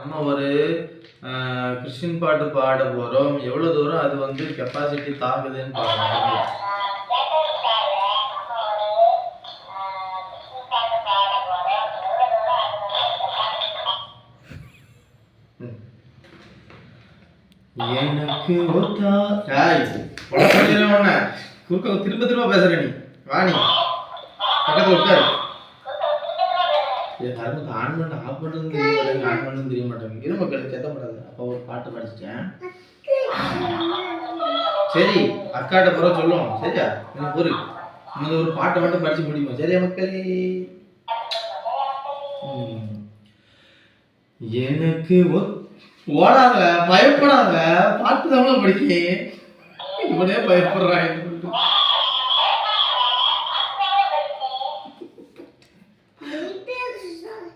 நம்ம ஒரு கிறிஸ்டின் பாட்டு பாட போறோம். எவ்வளவு தூரம் அது வந்து கெப்பாசிட்டி தாங்குதுன்னு பார்க்கலாம். எனக்கு ஒத்தா காய் உடனே குறுக்க திரும்ப திரும்ப பேசுற நீ வா நீ பக்கத்துல உட்காரு. யாரும் ஆன் பண்ண ஆஃப் பண்ணுறது தெரிய மாட்டேங்க, ஆன் பண்ணணும் தெரிய மாட்டேங்க. இரு மக்கள் செத்தப்படாது. அப்போ ஒரு பாட்டு படிச்சிட்டேன். சரி அக்காட்ட பிறகு சொல்லுவோம். சரியா எனக்கு ஒரு இந்த ஒரு பாட்டை மட்டும் படிச்சு முடிப்போம். சரியா மக்களே? எனக்கு ஓடாத பயப்படாத பாட்டு தான் படிக்க இவனே பயப்படுறான்.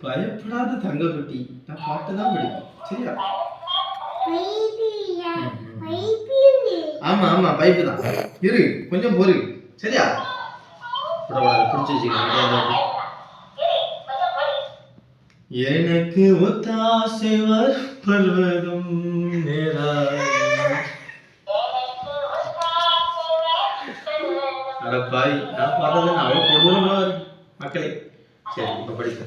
பயப்படாத தங்க குட்டி, நான் பாட்டு தான் படிப்பேன். சரியா? ஆமா ஆமா பைப்பு தான். இரு கொஞ்சம் பொறு. சரியா? பிடிச்சி வச்சுக்க. எனக்கு ஒத்தாசை பர்வதம் அடப்பாய் நான் பார்த்தது அவ்வளோ கொடூரமா மக்களே. சரி இப்ப படிக்க.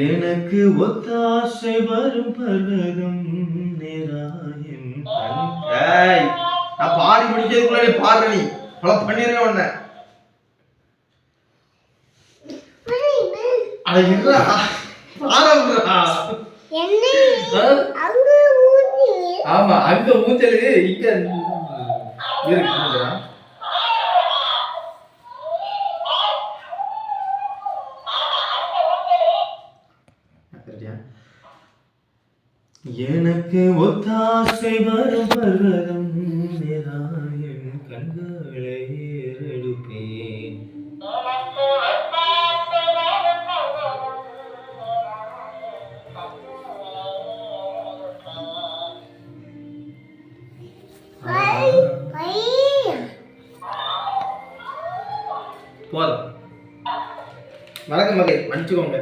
எனக்கு ஒத்தாசை வரும் பர்வதம் நேராயம். நான் பாடி முடிக்கிறதுக்குள்ள பாடுற நீ பல பண்ணிடுறேன் உன்ன. ஆமா அங்க ஊஞ்சல் இங்க எனக்கு ஒத்தாசை வரும் பர்வதம் நேராயம் கண்களை எடுப்பேன். போதும் வணக்கம் மகை மன்னிச்சுக்கோங்க.